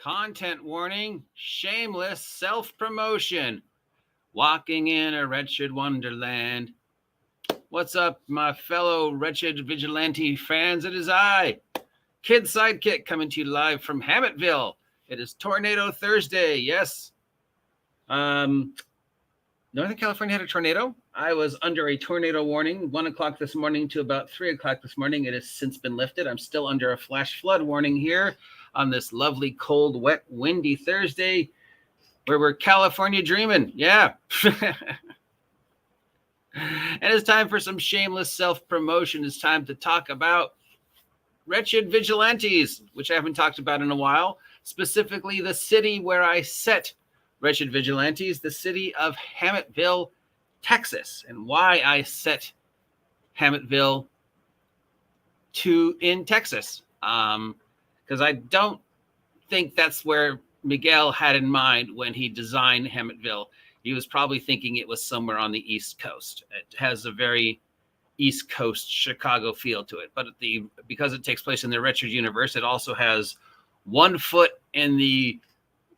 Content warning, shameless self-promotion. Walking in a wretched wonderland. What's up, my fellow wretched vigilante fans? It is I, Kid Sidekick, coming to you live from Hammetvill. It is Tornado Thursday, yes. Northern California had a tornado. I was under a tornado warning 1 o'clock this morning to about 3 o'clock this morning. It has since been lifted. I'm still under a flash flood warning here on this lovely, cold, wet, windy Thursday where we're California dreaming. Yeah. And it's time for some shameless self-promotion. It's time to talk about Wretched Vigilantes, which I haven't talked about in a while, specifically the city where I set Wretched Vigilantes, the city of Hammetville, Texas, and why I set Hammetville in Texas. Because I don't think that's where Miguel had in mind when he designed Hammetville. He was probably thinking it was somewhere on the East Coast. It has a very East Coast Chicago feel to it. But because it takes place in the Wretched universe, it also has 1 foot in the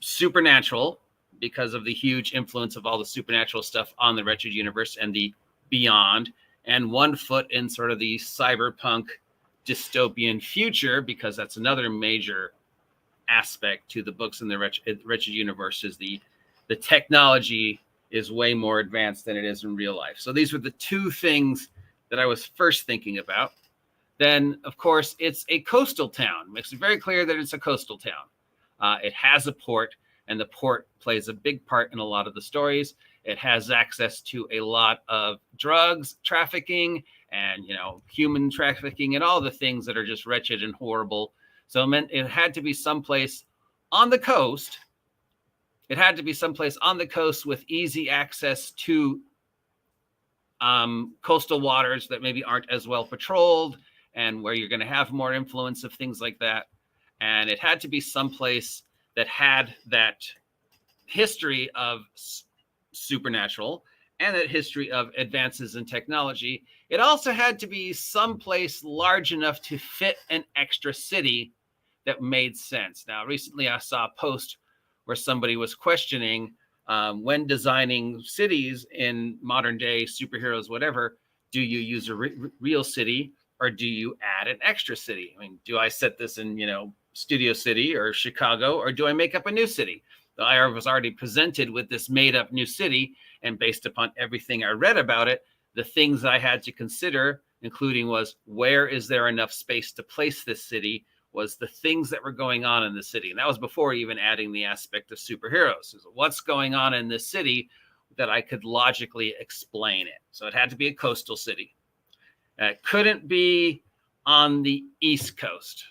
supernatural because of the huge influence of all the supernatural stuff on the Wretched universe and the beyond, and 1 foot in sort of the cyberpunk dystopian future, because that's another major aspect to the books in the Wretched universe is the technology is way more advanced than it is in real life. So these were the 2 things that I was first thinking about. Then, of course, it's a coastal town. Makes it very clear that it's a coastal town. It has a port, and the port plays a big part in a lot of the stories. It has access to a lot of drugs trafficking and, human trafficking and all the things that are just wretched and horrible. So it meant it had to be someplace on the coast. It had to be someplace on the coast with easy access to coastal waters that maybe aren't as well patrolled and where you're going to have more influence of things like that. And it had to be someplace that had that history of supernatural and that history of advances in technology. It also had to be someplace large enough to fit an extra city that made sense. Now, recently I saw a post where somebody was questioning when designing cities in modern day superheroes, whatever, do you use a real city or do you add an extra city? I mean, do I set this in, Studio City or Chicago, or do I make up a new city? I was already presented with this made up new city, and based upon everything I read about it, the things I had to consider, including was where is there enough space to place this city, was the things that were going on in the city. And that was before even adding the aspect of superheroes. So what's going on in this city that I could logically explain it? So it had to be a coastal city. It couldn't be on the East Coast.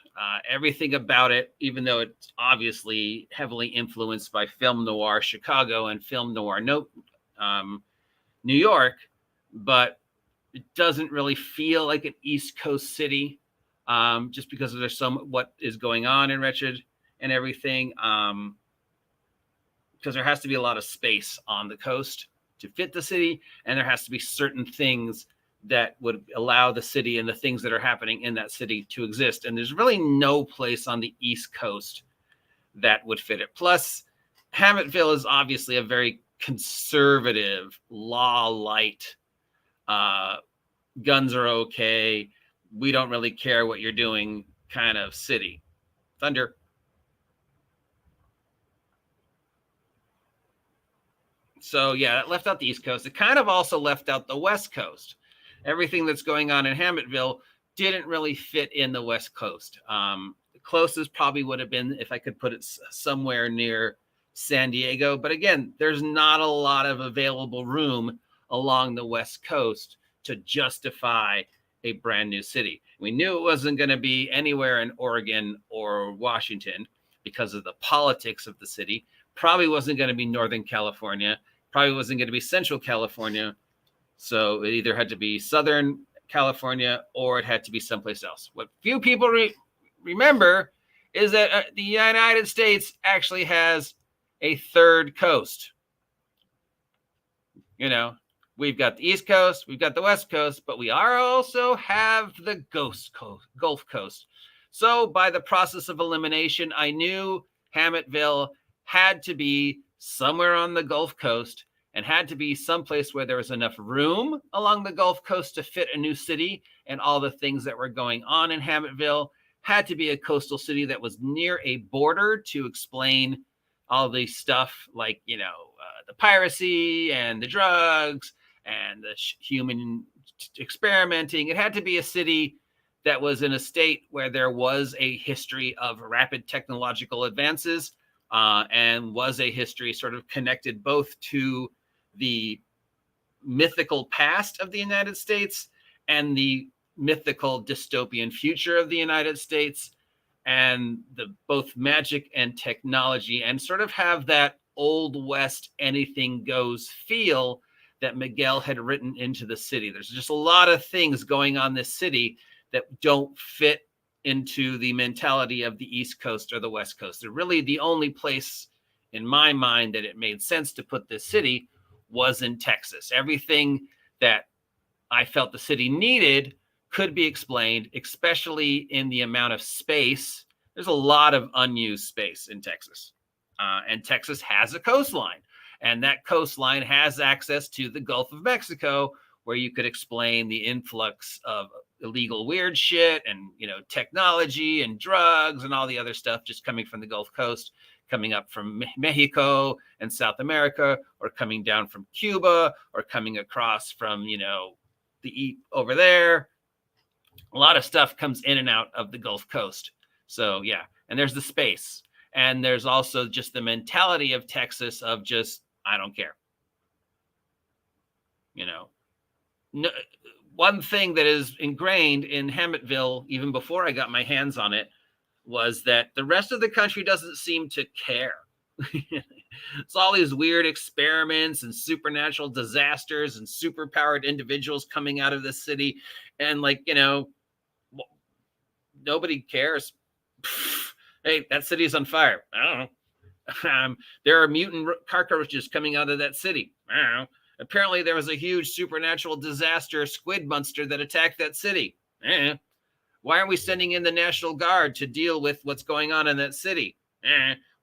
Everything about it, even though it's obviously heavily influenced by film noir Chicago and film noir New York, but it doesn't really feel like an East Coast city. Just because there's what is going on in Wretched and everything, because there has to be a lot of space on the coast to fit the city, and there has to be certain things that would allow the city and the things that are happening in that city to exist. And there's really no place on the East Coast that would fit it. Plus, Hammetville is obviously a very conservative, law-light, guns are okay, we don't really care what you're doing kind of city. Thunder. So yeah, it left out the East Coast. It kind of also left out the West Coast. Everything that's going on in Hammetville didn't really fit in the West Coast. The closest probably would have been if I could put it somewhere near San Diego. But again, there's not a lot of available room along the West Coast to justify a brand new city. We knew it wasn't going to be anywhere in Oregon or Washington because of the politics of the city. Probably wasn't going to be Northern California. Probably wasn't going to be Central California. So it either had to be Southern California or it had to be someplace else. What few people remember is that the United States actually has a third coast. We've got the East Coast, we've got the West Coast, but we also have the Gulf Coast. So by the process of elimination, I knew Hammetville had to be somewhere on the Gulf Coast and had to be someplace where there was enough room along the Gulf Coast to fit a new city, and all the things that were going on in Hammetville had to be a coastal city that was near a border to explain all the stuff like, the piracy and the drugs and the human experimenting. It had to be a city that was in a state where there was a history of rapid technological advances, and was a history sort of connected both to the mythical past of the United States and the mythical dystopian future of the United States, and the both magic and technology, and sort of have that Old West anything goes feel that Miguel had written into the city. There's just a lot of things going on in this city that don't fit into the mentality of the East Coast or the West Coast. They're really the only place in my mind that it made sense to put this city was in Texas. Everything that I felt the city needed could be explained, especially in the amount of space. There's a lot of unused space in Texas. And Texas has a coastline. And that coastline has access to the Gulf of Mexico, where you could explain the influx of illegal weird shit and, technology and drugs and all the other stuff just coming from the Gulf Coast, coming up from Mexico and South America, or coming down from Cuba, or coming across from, over there. A lot of stuff comes in and out of the Gulf Coast. So, yeah. And there's the space. And there's also just the mentality of Texas of just, I don't care. No, one thing that is ingrained in Hammetville, even before I got my hands on it, was that the rest of the country doesn't seem to care. It's all these weird experiments and supernatural disasters and superpowered individuals coming out of the city. And nobody cares. Hey, that city's on fire. I don't know. There are mutant cockroaches coming out of that city. I don't know. Apparently, there was a huge supernatural disaster squid monster that attacked that city. Why aren't we sending in the National Guard to deal with what's going on in that city?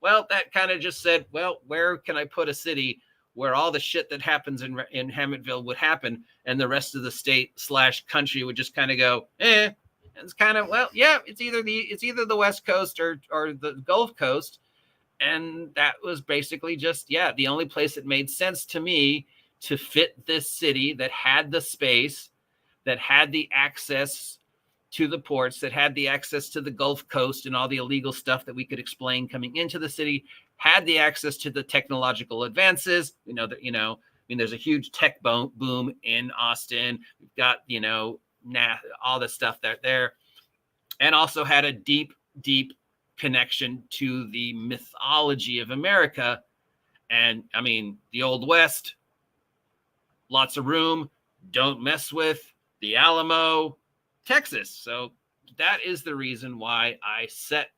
Well, that kind of just said, well, where can I put a city where all the shit that happens in Hammetville would happen, and the rest of the state / country would just kind of go, It's kind of, well, yeah, it's either the West Coast or the Gulf Coast. And that was basically just, the only place that made sense to me to fit this city, that had the space, that had the access to the ports, that had the access to the Gulf Coast and all the illegal stuff that we could explain coming into the city, had the access to the technological advances. There's a huge tech boom in Austin. We've got, all the stuff there, and also had a deep connection to the mythology of America. And the Old West, lots of room, don't mess with the Alamo, Texas. So that is the reason why I set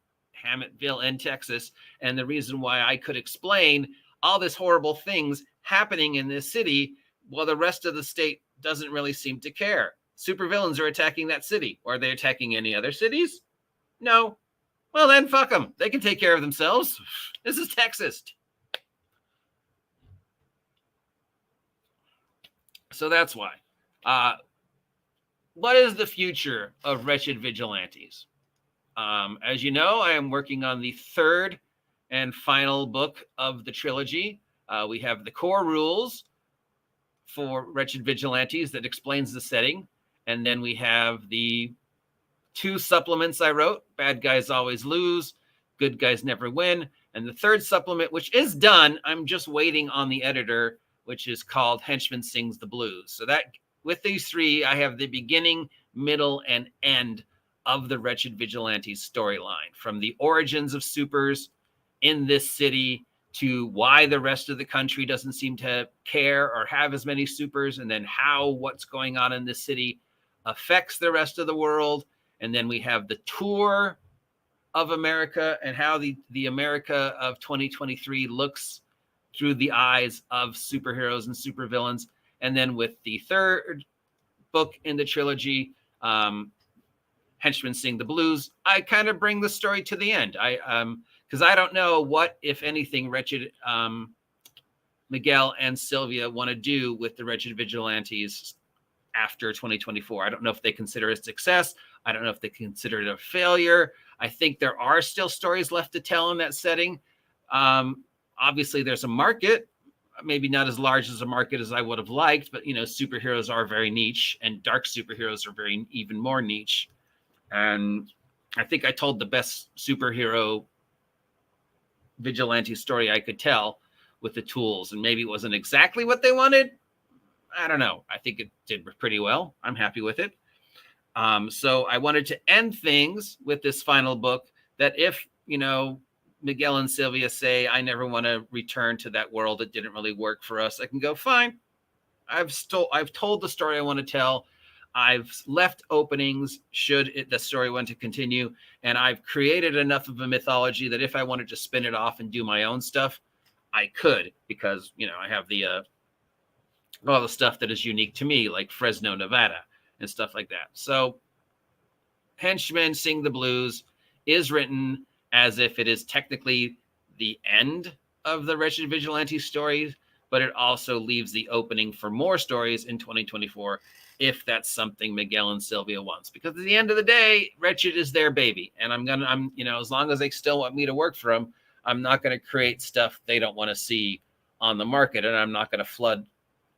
Hammetville in Texas, and the reason why I could explain all this horrible things happening in this city while the rest of the state doesn't really seem to care. Supervillains are attacking that city. Or are they attacking any other cities? No. Well, then fuck them. They can take care of themselves. This is Texas. So that's why. What is the future of Wretched Vigilantes? As you know, I am working on the third and final book of the trilogy. We have the core rules for Wretched Vigilantes that explains the setting. And then we have the 2 supplements I wrote, Bad Guys Always Lose, Good Guys Never Win. And the third supplement, which is done, I'm just waiting on the editor, which is called Henchman Sings the Blues. So that, with these 3, I have the beginning, middle, and end of the Wretched Vigilantes storyline, from the origins of supers in this city to why the rest of the country doesn't seem to care or have as many supers, and then how what's going on in this city affects the rest of the world. And then we have the tour of America and how the America of 2023 looks through the eyes of superheroes and supervillains. And then with the third book in the trilogy, Henchmen Sing the Blues, I kind of bring the story to the end. Because I don't know what, if anything, Wretched Miguel and Sylvia want to do with the Wretched Vigilantes after 2024. I don't know if they consider it a success. I don't know if they consider it a failure. I think there are still stories left to tell in that setting. Obviously, there's a market, maybe not as large as a market as I would have liked, but, superheroes are very niche, and dark superheroes are even more niche. And I think I told the best superhero vigilante story I could tell with the tools, and maybe it wasn't exactly what they wanted. I don't know. I think it did pretty well. I'm happy with it. So I wanted to end things with this final book that if, Miguel and Sylvia say, I never want to return to that world, it didn't really work for us, I can go, fine. I've told the story I want to tell. I've left openings should the story want to continue. And I've created enough of a mythology that if I wanted to spin it off and do my own stuff, I could, because, I have all the stuff that is unique to me, like Fresno, Nevada, and stuff like that. So Henchmen Sing the Blues is written as if it is technically the end of the Wretched Vigilante stories, but it also leaves the opening for more stories in 2024 if that's something Miguel and Sylvia wants. Because at the end of the day, Wretched is their baby, and I'm as long as they still want me to work for them, I'm not going to create stuff they don't want to see on the market, and I'm not going to flood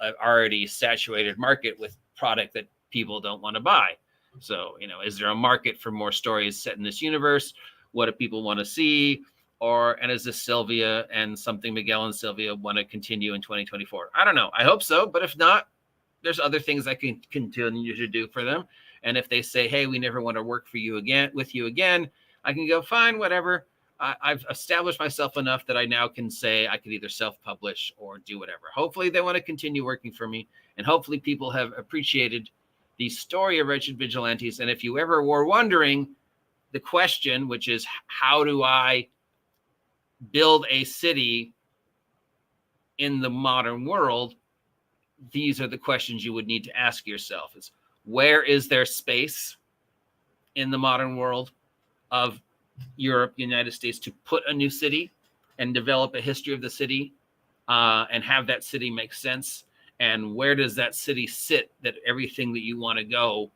an already saturated market with product that people don't want to buy. So, is there a market for more stories set in this universe? What do people want to see? And is this Sylvia and something Miguel and Sylvia want to continue in 2024? I don't know. I hope so. But if not, there's other things I can continue to do for them. And if they say, hey, we never want to work with you again, I can go, fine, whatever. I've established myself enough that I now can say I could either self-publish or do whatever. Hopefully they want to continue working for me. And hopefully people have appreciated the story of Wretched Vigilantes. And if you ever were wondering the question, which is, how do I build a city in the modern world? These are the questions you would need to ask yourself. Is where is there space in the modern world of Europe, United States, to put a new city and develop a history of the city and have that city make sense? And where does that city sit that everything that you want to go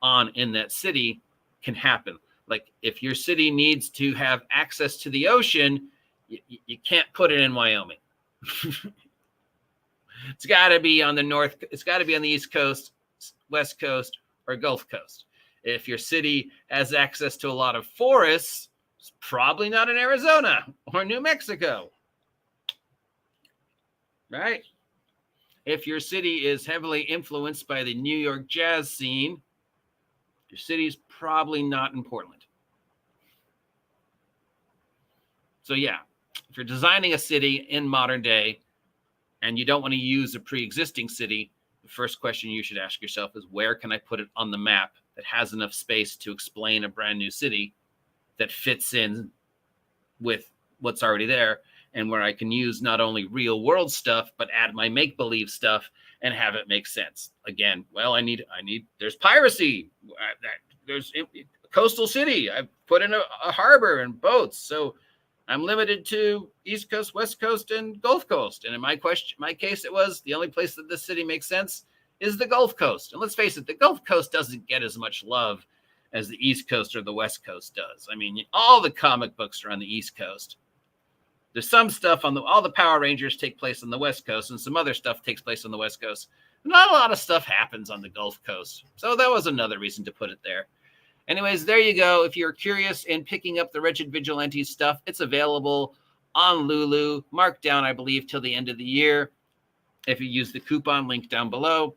on in that city can happen? Like if your city needs to have access to the ocean, you can't put it in Wyoming. It's got to be on the north. It's got to be on the East Coast, West Coast, or Gulf Coast. If your city has access to a lot of forests, it's probably not in Arizona or New Mexico, right? If your city is heavily influenced by the New York jazz scene, your city is probably not in Portland. So yeah, if you're designing a city in modern day and you don't want to use a pre-existing city, the first question you should ask yourself is, where can I put it on the map that has enough space to explain a brand new city that fits in with what's already there, and where I can use not only real world stuff, but add my make-believe stuff and have it make sense. Again, well, there's piracy. There's a coastal city. I've put in a harbor and boats. So I'm limited to East Coast, West Coast, and Gulf Coast. And in my case, it was the only place that this city makes sense is the Gulf Coast. And let's face it, the Gulf Coast doesn't get as much love as the East Coast or the West Coast does. I mean, all the comic books are on the East Coast. There's some stuff all the Power Rangers take place on the West Coast, and some other stuff takes place on the West Coast. Not a lot of stuff happens on the Gulf Coast. So that was another reason to put it there. Anyways, there you go. If you're curious in picking up the Wretched Vigilantes stuff, it's available on Lulu, marked down, I believe, till the end of the year. If you use the coupon link down below.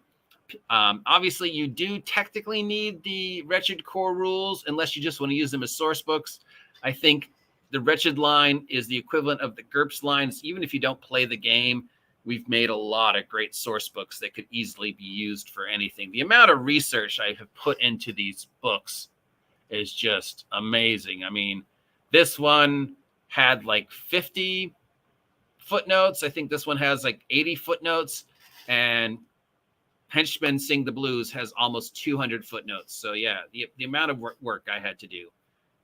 Obviously, you do technically need the Wretched core rules, unless you just want to use them as source books. I think the Wretched line is the equivalent of the GURPS lines. Even if you don't play the game, we've made a lot of great source books that could easily be used for anything. The amount of research I have put into these books is just amazing. I mean, this one had like 50 footnotes. I think this one has like 80 footnotes. And Henchmen Sing the Blues has almost 200 footnotes. So yeah, the amount of work I had to do,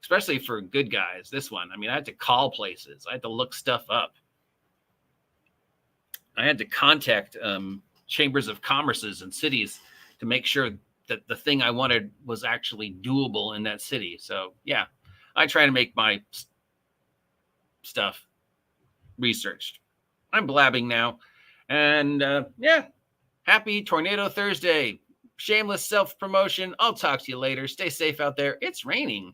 especially for good guys. This one, I mean, I had to call places. I had to look stuff up. I had to contact chambers of commerces and cities to make sure that the thing I wanted was actually doable in that city. So yeah, I try to make my stuff researched. I'm blabbing now. And yeah, happy Tornado Thursday. Shameless self-promotion. I'll talk to you later. Stay safe out there. It's raining.